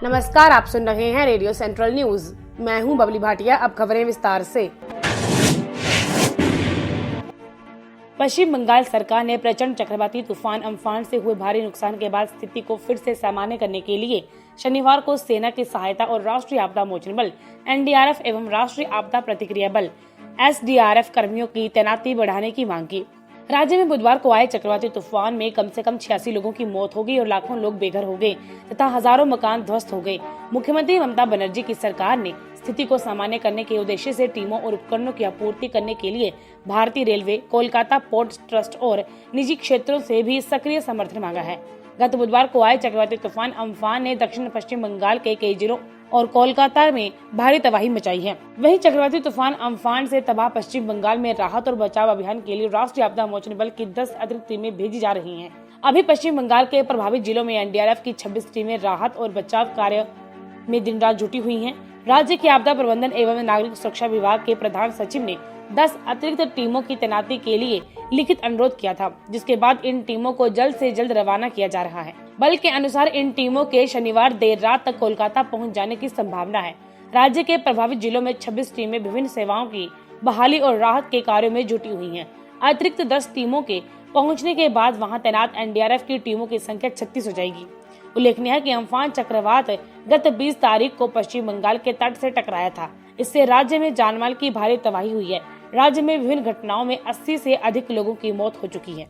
नमस्कार, आप सुन रहे हैं रेडियो सेंट्रल न्यूज। मैं हूं बबली भाटिया। अब खबरें विस्तार से। पश्चिम बंगाल सरकार ने प्रचंड चक्रवाती तूफान अम्फान से हुए भारी नुकसान के बाद स्थिति को फिर से सामान्य करने के लिए शनिवार को सेना की सहायता और राष्ट्रीय आपदा मोचन बल एनडीआरएफ एवं राष्ट्रीय आपदा प्रतिक्रिया बल एसडीआरएफ कर्मियों की तैनाती बढ़ाने की मांग की। राज्य में बुधवार को आए चक्रवाती तूफान में कम से कम 86 लोगों की मौत हो गई और लाखों लोग बेघर हो गए तथा हजारों मकान ध्वस्त हो गए। मुख्यमंत्री ममता बनर्जी की सरकार ने स्थिति को सामान्य करने के उद्देश्य से टीमों और उपकरणों की आपूर्ति करने के लिए भारतीय रेलवे, कोलकाता पोर्ट ट्रस्ट और निजी क्षेत्रों से भी सक्रिय समर्थन मांगा है। गत बुधवार को आए चक्रवाती तूफान अम्फान ने दक्षिण पश्चिम बंगाल के कई जिलों और कोलकाता में भारी तबाही मचाई है। वहीं चक्रवाती तूफान अम्फान से तबाह पश्चिम बंगाल में राहत और बचाव अभियान के लिए राष्ट्रीय आपदा मोचन बल की 10 अतिरिक्त टीमें भेजी जा रही हैं। अभी पश्चिम बंगाल के प्रभावित जिलों में एनडीआरएफ की 26 टीमें राहत और बचाव कार्य में दिन रात जुटी हुई हैं। राज्य के आपदा प्रबंधन एवं नागरिक सुरक्षा विभाग के प्रधान सचिव ने 10 अतिरिक्त टीमों की तैनाती के लिए लिखित अनुरोध किया था, जिसके बाद इन टीमों को जल्द से जल्द रवाना किया जा रहा है। बल के अनुसार इन टीमों के शनिवार देर रात तक कोलकाता पहुंच जाने की संभावना है। राज्य के प्रभावित जिलों में 26 टीमें विभिन्न सेवाओं की बहाली और राहत के कार्यों में जुटी हुई हैं। अतिरिक्त 10 टीमों के पहुंचने के बाद वहां तैनात एनडीआरएफ की टीमों की संख्या 36 हो जाएगी। उल्लेखनीय है कि अम्फान चक्रवात गत 20 तारीख को पश्चिम बंगाल के तट से टकराया था। इससे राज्य में जानमाल की भारी तबाही हुई है। राज्य में विभिन्न घटनाओं में 80 से अधिक लोगों की मौत हो चुकी है।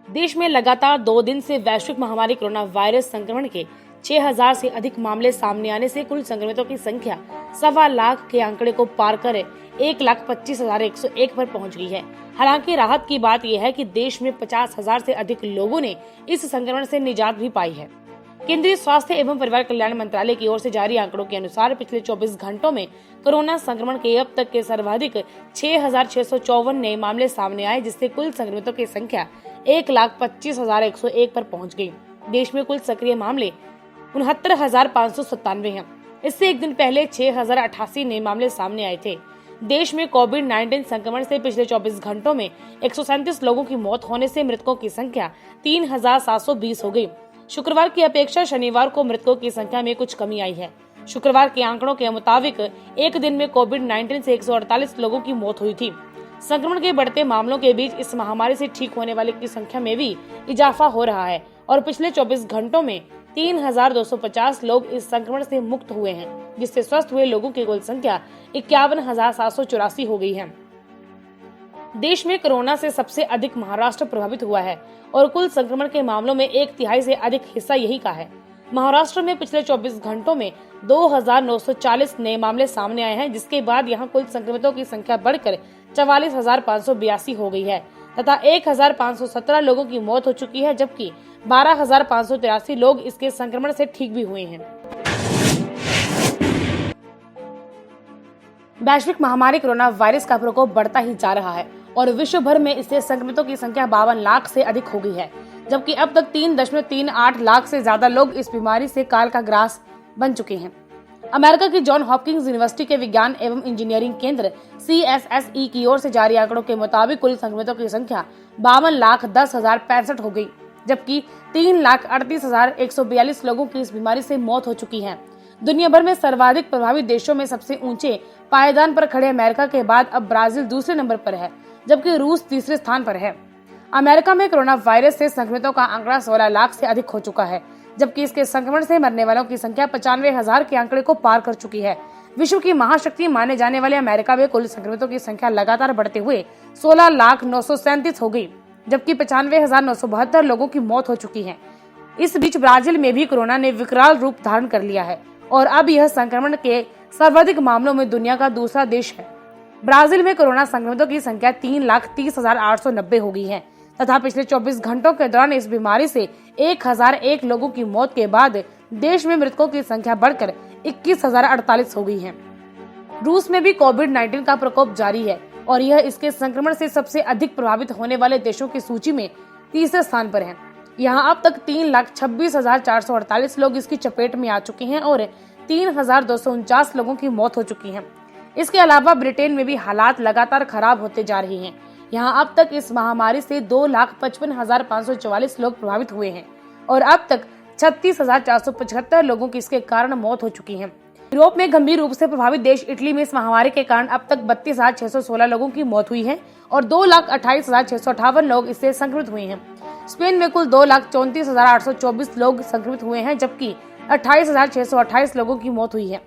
देश में लगातार 2 दिन से वैश्विक महामारी कोरोना वायरस संक्रमण के 6000 से अधिक मामले सामने आने से कुल संक्रमितों की संख्या 1.25 लाख के आंकड़े को पार कर 1,25,101 पर पहुंच गई है। हालांकि राहत की बात यह है कि देश में 50,000 से अधिक लोगों ने इस संक्रमण से निजात भी पाई है। केंद्रीय स्वास्थ्य एवं परिवार कल्याण मंत्रालय की ओर से जारी आंकड़ों के अनुसार पिछले 24 घंटों में कोरोना संक्रमण के अब तक के सर्वाधिक 6,654 नए मामले सामने आए, जिससे कुल संक्रमितों की संख्या 1,25,101 पर पहुंच गई। देश में कुल सक्रिय मामले 69,597 हैं। इससे एक दिन पहले 6,088 नए मामले सामने आए थे। देश में कोविड-19 संक्रमण से पिछले 24 घंटों में 137 लोगों की मौत होने से मृतकों की संख्या 3,720 हो गई। शुक्रवार की अपेक्षा शनिवार को मृतकों की संख्या में कुछ कमी आई है। शुक्रवार के आंकड़ों के मुताबिक एक दिन में कोविड-19 से 148 लोगों की मौत हुई थी। संक्रमण के बढ़ते मामलों के बीच इस महामारी से ठीक होने वाले की संख्या में भी इजाफा हो रहा है और पिछले 24 घंटों में 3,250 लोग इस संक्रमण से मुक्त हुए हैं, जिससे स्वस्थ हुए लोगों की कुल संख्या 51,784 हो गई है। देश में कोरोना से सबसे अधिक महाराष्ट्र प्रभावित हुआ है और कुल संक्रमण के मामलों में 1/3 से अधिक हिस्सा यही का है। महाराष्ट्र में पिछले 24 घंटों में 2,940 नए मामले सामने आए हैं, जिसके बाद यहां कुल संक्रमितों की संख्या बढ़कर 44,582 हो गई है तथा 1,517 लोगों की मौत हो चुकी है, जबकि 12,583 लोग इसके संक्रमण से ठीक भी हुए हैं। वैश्विक महामारी कोरोना वायरस का प्रकोप बढ़ता ही जा रहा है और विश्व भर में इससे संक्रमितों की संख्या 52 लाख से अधिक हो गई है, जबकि अब तक 3.38 लाख से ज्यादा लोग इस बीमारी से काल का ग्रास बन चुके हैं। अमेरिका की जॉन हॉपकिंस यूनिवर्सिटी के विज्ञान एवं इंजीनियरिंग केंद्र CSSE की ओर से जारी आंकड़ों के मुताबिक कुल संक्रमितों की संख्या 52,10,065 हो गई, जबकि 3,38,142 लोगों की इस बीमारी से मौत हो चुकी है। दुनिया भर में सर्वाधिक प्रभावित देशों में सबसे ऊंचे पायदान पर खड़े अमेरिका के बाद अब ब्राजील दूसरे नंबर पर है, जबकि रूस तीसरे स्थान पर है। अमेरिका में कोरोना वायरस से संक्रमितों का आंकड़ा 16 लाख से अधिक हो चुका है, जबकि इसके संक्रमण से मरने वालों की संख्या 95,000 के आंकड़े को पार कर चुकी है। विश्व की महाशक्ति माने जाने वाले अमेरिका में कुल संक्रमितों की संख्या लगातार बढ़ते हुए 16,937 हो गई, जबकि 95,972 लोगों की मौत हो चुकी है। इस बीच ब्राजील में भी कोरोना ने विकराल रूप धारण कर लिया है और अब यह संक्रमण के सर्वाधिक मामलों में दुनिया का दूसरा देश है। ब्राजील में कोरोना संक्रमितों की संख्या 3,30,890 हो गई है तथा पिछले 24 घंटों के दौरान इस बीमारी से 1,001 लोगों की मौत के बाद देश में मृतकों की संख्या बढ़कर 21,048 हो गई है। रूस में भी कोविड-19 का प्रकोप जारी है और यह इसके संक्रमण से सबसे अधिक प्रभावित होने वाले देशों की सूची में तीसरे स्थान पर है। यहाँ अब तक 3,26,448 लोग इसकी चपेट में आ चुके हैं और 3,249 लोगों की मौत हो चुकी है। इसके अलावा ब्रिटेन में भी हालात लगातार खराब होते जा रहे हैं। यहाँ अब तक इस महामारी से 2,55,544 लोग प्रभावित हुए हैं। और अब तक 36,475 लोगों की इसके कारण मौत हो चुकी है। यूरोप में गंभीर रूप से प्रभावित देश इटली में इस महामारी के कारण अब तक 32,616 लोगों की मौत हुई है और 2,28,658 लोग इससे संक्रमित हुए हैं। स्पेन में कुल 2,34,824 लोग संक्रमित हुए हैं, जबकि 28,628 लोगों की मौत हुई है।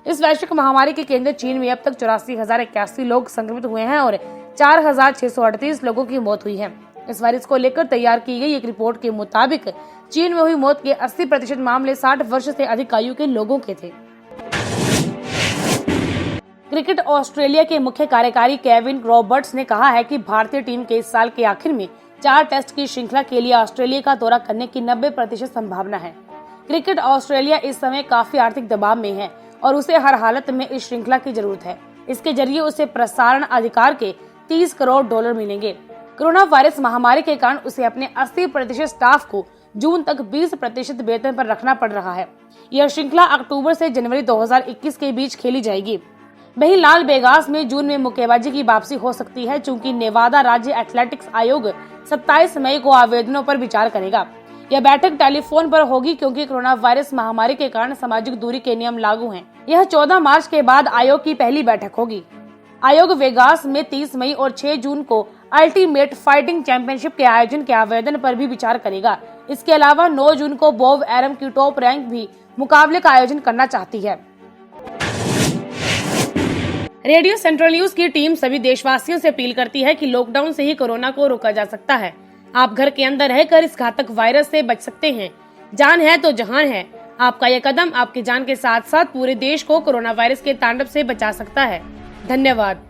इस वैश्विक महामारी के केंद्र चीन में अब तक 84,081 लोग संक्रमित हुए हैं और 4,638 लोगों की मौत हुई है। इस वायरस को लेकर तैयार की गई एक रिपोर्ट के मुताबिक चीन में हुई मौत के 80% मामले 60 वर्ष से अधिक आयु के लोगों के थे। क्रिकेट ऑस्ट्रेलिया के मुख्य कार्यकारी केविन रॉबर्ट्स ने कहा है कि भारतीय टीम के इस साल के आखिर में 4 टेस्ट की श्रृंखला के लिए ऑस्ट्रेलिया का दौरा करने की 90% संभावना है। क्रिकेट ऑस्ट्रेलिया इस समय काफी आर्थिक दबाव में है और उसे हर हालत में इस श्रृंखला की जरूरत है। इसके जरिए उसे प्रसारण अधिकार के $30 करोड़ मिलेंगे। कोरोना वायरस महामारी के कारण उसे अपने 80% स्टाफ को जून तक 20% वेतन पर रखना पड़ रहा है। यह श्रृंखला अक्टूबर से जनवरी 2021 के बीच खेली जाएगी। वहीं लाल वेगास में जून में मुक्केबाजी की वापसी हो सकती है, चूंकि नेवादा राज्य एथलेटिक्स आयोग 27 मई को आवेदनों पर विचार करेगा। यह बैठक टेलीफोन पर होगी क्योंकि कोरोना वायरस महामारी के कारण सामाजिक दूरी के नियम लागू हैं। यह 14 मार्च के बाद आयोग की पहली बैठक होगी। आयोग वेगास में 30 मई और 6 जून को अल्टीमेट फाइटिंग चैंपियनशिप के आयोजन के आवेदन पर भी विचार करेगा। इसके अलावा 9 जून को बॉब एरम की टॉप रैंक भी मुकाबले का आयोजन करना चाहती है। रेडियो सेंट्रल न्यूज की टीम सभी देशवासियों से अपील करती है कि लॉकडाउन से ही कोरोना को रोका जा सकता है। आप घर के अंदर रहकर इस घातक वायरस से बच सकते हैं। जान है तो जहान है। आपका यह कदम आपकी जान के साथ साथ पूरे देश को कोरोना वायरस के तांडव से बचा सकता है। धन्यवाद।